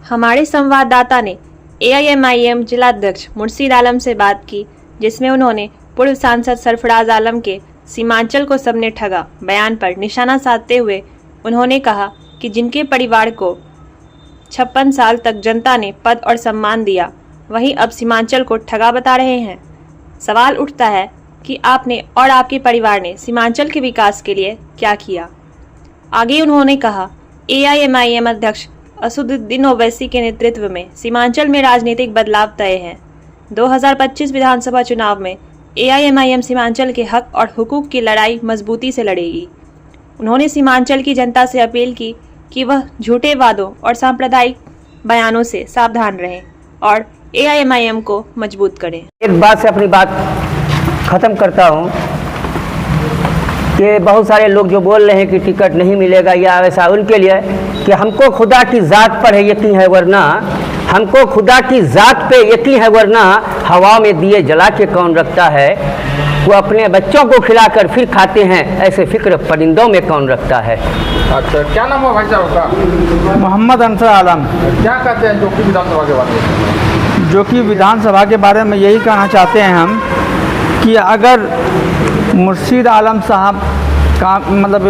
हमारे संवाददाता ने एआईएमआईएम जिलाध्यक्ष मुर्शीद आलम से बात की, जिसमें उन्होंने पूर्व सांसद सरफराज आलम के सीमांचल को सबने ठगा बयान पर निशाना साधते हुए उन्होंने कहा कि जिनके परिवार को 56 साल तक जनता ने पद और सम्मान दिया, वहीं अब सीमांचल को ठगा बता रहे हैं। सवाल उठता है कि आपने और आपके परिवार ने सीमांचल के विकास के लिए क्या किया। आगे उन्होंने कहा, एआईएमआईएम अध्यक्ष असदुद्दीन ओवैसी के नेतृत्व में सीमांचल में राजनीतिक बदलाव तय है। 2025 विधानसभा चुनाव में एआईएमआईएम सीमांचल के हक और हुकूक की लड़ाई मजबूती से लड़ेगी। उन्होंने सीमांचल की जनता से अपील की कि वह झूठे वादों और सांप्रदायिक बयानों से सावधान रहें और एआईएमआईएम को मजबूत करें। एक बात से अपनी बात खत्म करता हूँ कि बहुत सारे लोग जो बोल रहे हैं कि टिकट नहीं मिलेगा या वैसा, उनके लिए कि हमको खुदा की ज़ात पर है यकीन है, वरना हमको खुदा की ज़ात पे यकीन है, वरना हवा में दिए जला के कौन रखता है। वो अपने बच्चों को खिलाकर फिर खाते हैं, ऐसे फिक्र परिंदों में कौन रखता है। अच्छा, क्या नाम है भाई साहब का? मोहम्मद अंसर आलम। क्या कहते हैं जोकी विधानसभा के बारे में? जोकी विधानसभा के बारे में यही कहना चाहते हैं हम कि अगर मुर्शीद आलम साहब का मतलब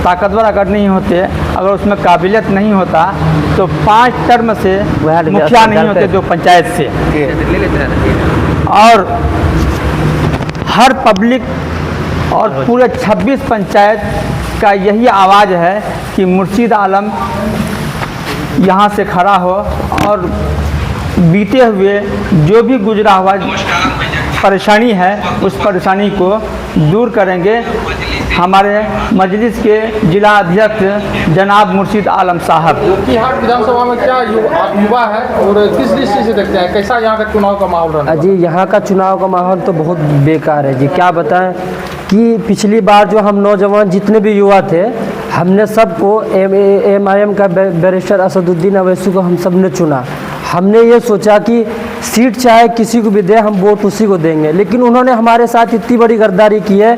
ताकतवर अगर नहीं होते, अगर उसमें काबिलियत नहीं होता तो 5 टर्म से मुखिया नहीं होते जो पंचायत से। और हर पब्लिक और पूरे 26 पंचायत का यही आवाज़ है कि मुर्शीद आलम यहाँ से खड़ा हो और बीते हुए जो भी गुजरा हुआ परेशानी है उस परेशानी को दूर करेंगे हमारे मजलिस के जिला अध्यक्ष जनाब मुर्शीद आलम साहब। जोकीहाट विधानसभा में क्या युवा है और किस दृष्टि से देखते हैं, कैसा यहाँ का चुनाव का माहौल रहा? जी, यहाँ का चुनाव का माहौल तो बहुत बेकार है जी। क्या बताएं कि पिछली बार जो हम नौजवान जितने भी युवा थे, हमने सबको एआईएमआईएम का बैरिस्टर असदुद्दीन ओवैसी को हम सब ने चुना। हमने ये सोचा कि सीट चाहे किसी को भी दे, हम वोट उसी को देंगे, लेकिन उन्होंने हमारे साथ इतनी बड़ी गद्दारी की है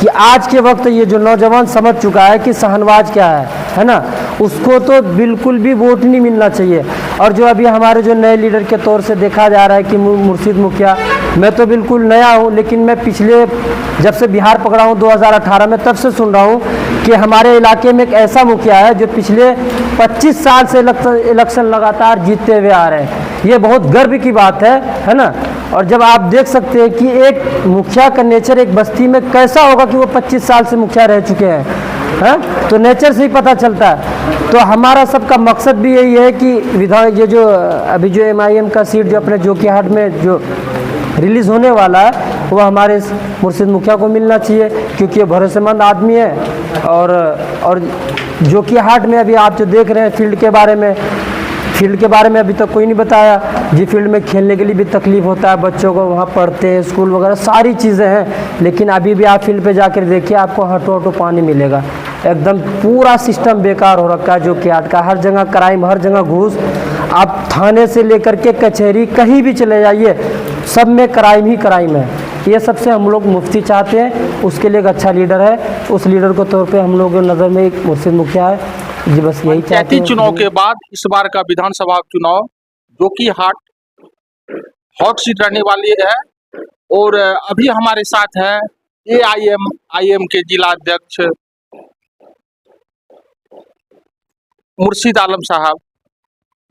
कि आज के वक्त ये जो नौजवान समझ चुका है कि शहनवाज क्या है ना, उसको तो बिल्कुल भी वोट नहीं मिलना चाहिए। और जो अभी हमारे जो नए लीडर के तौर से देखा जा रहा है कि मुर्शीद मुखिया, मैं तो बिल्कुल नया हूँ, लेकिन मैं पिछले जब से बिहार पकड़ा हूँ 2018 में, तब से सुन रहा हूँ कि हमारे इलाके में एक ऐसा मुखिया है जो पिछले 25 साल से इलेक्शन लगातार जीतते हुए आ रहे हैं। ये बहुत गर्व की बात है ना। और जब आप देख सकते हैं कि एक मुखिया का नेचर एक बस्ती में कैसा होगा कि वो 25 साल से मुखिया रह चुके हैं, तो नेचर से ही पता चलता है। तो हमारा सबका मकसद भी यही है कि ये जो अभी जो एमआईएम का सीट जो अपने जोकीहाट में जो रिलीज़ होने वाला है, वो हमारे मुर्शीद मुखिया को मिलना चाहिए, क्योंकि ये भरोसेमंद आदमी है। और जोकीहाट में अभी आप जो देख रहे हैं फील्ड के बारे में अभी तक कोई नहीं बताया जी। फील्ड में खेलने के लिए भी तकलीफ होता है, बच्चों को वहाँ पढ़ते हैं, स्कूल वगैरह सारी चीज़ें हैं, लेकिन अभी भी आप फील्ड पे जाकर देखिए, आपको हटो पानी मिलेगा। एकदम पूरा सिस्टम बेकार हो रखा है जोकीहाट का। हर जगह क्राइम, हर जगह घूस। आप थाने से लेकर के कचहरी कहीं भी चले जाइए, सब में क्राइम ही क्राइम है। ये सबसे हम लोग मुफ्ती चाहते हैं, उसके लिए एक अच्छा लीडर है, उस लीडर को तौर पे हम लोग नज़र में एक मुर्शीद मुखिया है जी। बस यही चाहते हैं। चुनाव के बाद इस बार का विधानसभा चुनाव जोकीहाट हॉट सीट रहने वाली है। और अभी हमारे साथ है एआईएमआईएम के जिला अध्यक्ष मुर्शीद आलम साहब,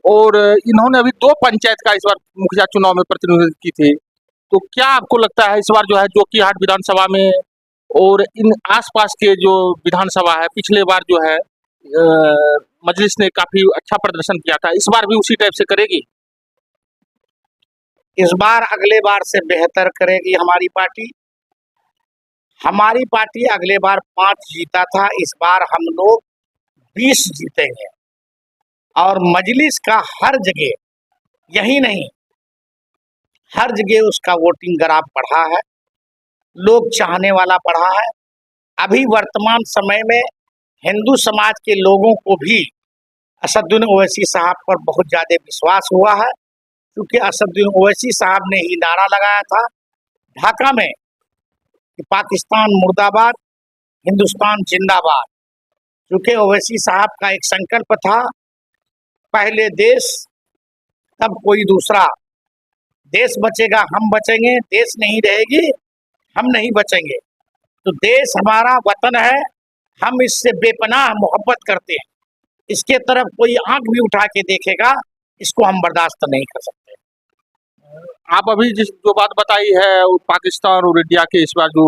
और इन्होंने अभी 2 पंचायत का इस बार मुखिया चुनाव में प्रतिनिधित्व की थी। तो क्या आपको लगता है इस बार जो है जोकीहाट विधानसभा में और इन आसपास के जो विधानसभा है, पिछले बार जो है मजलिस ने काफी अच्छा प्रदर्शन किया था, इस बार भी उसी टाइप से करेगी? इस बार अगले बार से बेहतर करेगी हमारी पार्टी। हमारी पार्टी अगले बार 5 जीता था, इस बार हम लोग 20 जीतेंगे। और मजलिस का हर जगह, यही नहीं हर जगह उसका वोटिंग ग्राफ बढ़ा है, लोग चाहने वाला बढ़ा है। अभी वर्तमान समय में हिंदू समाज के लोगों को भी असदुद्दीन ओवैसी साहब पर बहुत ज़्यादा विश्वास हुआ है, क्योंकि असदुद्दीन ओवैसी साहब ने ही नारा लगाया था ढाका में कि पाकिस्तान मुर्दाबाद, हिंदुस्तान जिंदाबाद। क्योंकि ओवैसी साहब का एक संकल्प था पहले देश तब कोई दूसरा। देश बचेगा हम बचेंगे, देश नहीं रहेगी हम नहीं बचेंगे। तो देश हमारा वतन है, हम इससे बेपनाह मोहब्बत करते हैं। इसके तरफ कोई आंख भी उठा के देखेगा, इसको हम बर्दाश्त नहीं कर सकते। आप अभी जिस जो बात बताई है वो पाकिस्तान और इंडिया के इस बार जो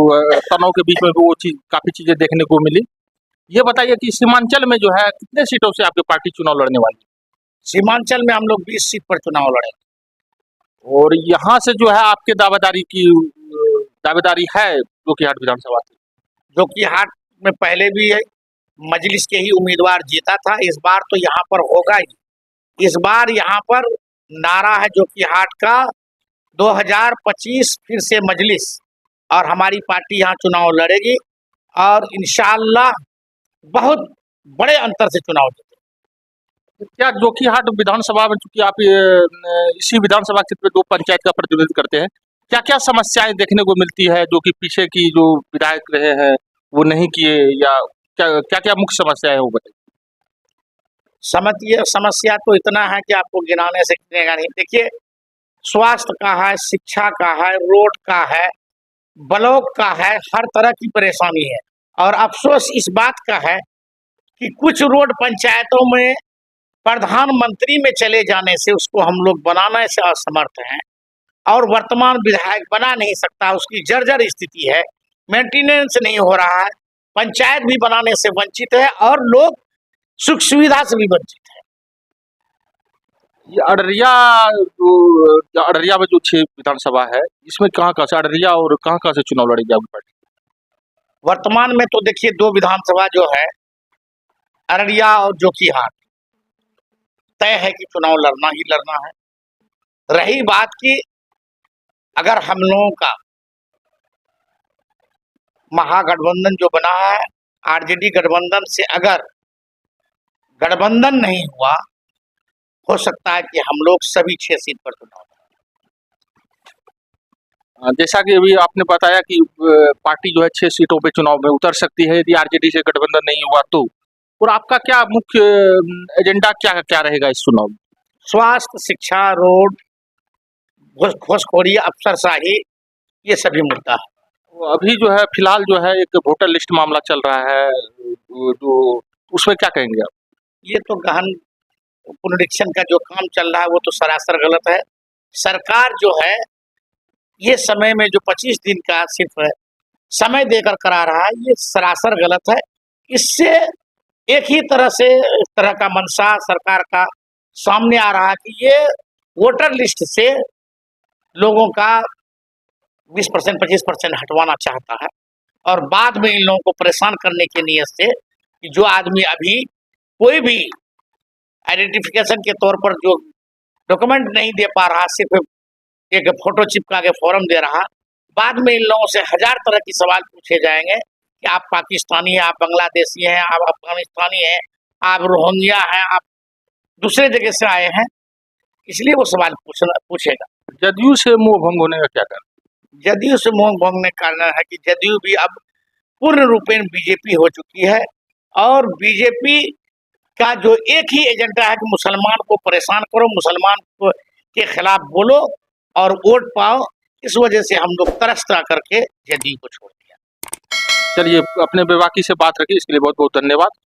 तनाव के बीच में भी वो चीज काफी चीजें देखने को मिली। ये बताइए कि सीमांचल में जो है कितने सीटों से आपकी पार्टी चुनाव लड़ने वाली है? सीमांचल में हम लोग 20 सीट पर चुनाव लड़ेंगे। और यहाँ से जो है आपके दावेदारी है जोकीहाट विधानसभा से? जोकीहाट में पहले भी मजलिस के ही उम्मीदवार जीता था, इस बार तो यहाँ पर होगा ही। इस बार यहाँ पर नारा है जोकीहाट का 2025 फिर से मजलिस, और हमारी पार्टी यहाँ चुनाव लड़ेगी और इंशाअल्लाह बहुत बड़े अंतर से चुनाव जीतेगी। क्या जोकीहाट विधानसभा में, चूंकि आप इसी विधानसभा क्षेत्र में 2 पंचायत का प्रतिनिधित्व करते हैं, क्या क्या समस्याएं देखने को मिलती है जो कि पीछे की जो विधायक रहे हैं वो नहीं किए, या क्या क्या मुख्य समस्याएं हैं वो बताइए। समस्या तो इतना है कि आपको गिनाने से गिनेगा नहीं। देखिए, स्वास्थ्य का है, शिक्षा का है, रोड का है, ब्लॉक का है, हर तरह की परेशानी है। और अफसोस इस बात का है कि कुछ रोड पंचायतों में प्रधानमंत्री में चले जाने से उसको हम लोग बनाने से असमर्थ हैं, और वर्तमान विधायक बना नहीं सकता, उसकी जर्जर स्थिति है, मेंटेनेंस नहीं हो रहा है, पंचायत भी बनाने से वंचित है और लोग सुख सुविधा से भी वंचित है। ये अररिया में जो 6 विधानसभा है, इसमें कहाँ से अररिया और कहाँ से चुनाव लड़ेगी आपकी पार्टी? वर्तमान में तो देखिए 2 विधानसभा जो है अररिया और जोकीहाट, तय है कि चुनाव लड़ना ही लड़ना है। रही बात कि अगर हम लोगों का महागठबंधन जो बना है, आरजेडी गठबंधन से अगर गठबंधन नहीं हुआ, हो सकता है कि हम लोग सभी 6 सीट पर चुनाव लड़ें। जैसा कि अभी आपने बताया कि पार्टी जो है 6 सीटों पे चुनाव में उतर सकती है यदि आरजेडी से गठबंधन नहीं हुआ तो। और आपका क्या मुख्य एजेंडा क्या रहेगा इस चुनाव में? स्वास्थ्य, शिक्षा, रोड, घूसखोरी, अफसरशाही, ये सभी मुद्दा है। अभी जो है फिलहाल जो है एक वोटर लिस्ट मामला चल रहा है, जो उसमें क्या कहेंगे आप? ये तो गहन पुनरीक्षण का जो काम चल रहा है वो तो सरासर गलत है। सरकार जो है ये समय में जो 25 दिन का सिर्फ समय देकर करा रहा है, ये सरासर गलत है। इससे एक ही तरह से इस तरह का मंशा सरकार का सामने आ रहा है कि ये वोटर लिस्ट से लोगों का 20% 25% हटवाना चाहता है, और बाद में इन लोगों को परेशान करने की नीयत से कि जो आदमी अभी कोई भी आइडेंटिफिकेशन के तौर पर जो डॉक्यूमेंट नहीं दे पा रहा, सिर्फ एक फोटो चिपका के फॉर्म दे रहा, बाद में इन लोगों से 1000 तरह की सवाल पूछे जाएंगे कि आप पाकिस्तानी हैं, आप बांग्लादेशी हैं, आप अफगानिस्तानी हैं, आप रोहिंग्या हैं, आप दूसरे जगह से आए हैं, इसलिए वो सवाल पूछेगा। जदयू से मोह भंग होने का क्या कारण? जदयू से मोह भंग का कारण है कि जदयू भी अब पूर्ण रूपेण बीजेपी हो चुकी है, और बीजेपी का जो एक ही एजेंडा है कि मुसलमान को परेशान करो, मुसलमान को के खिलाफ बोलो और वोट पाओ। इस वजह से हम लोग तरसता करके जदयू को छोड़ दिया। चलिए, अपने बेबाकी से बात रखी, इसके लिए बहुत बहुत धन्यवाद।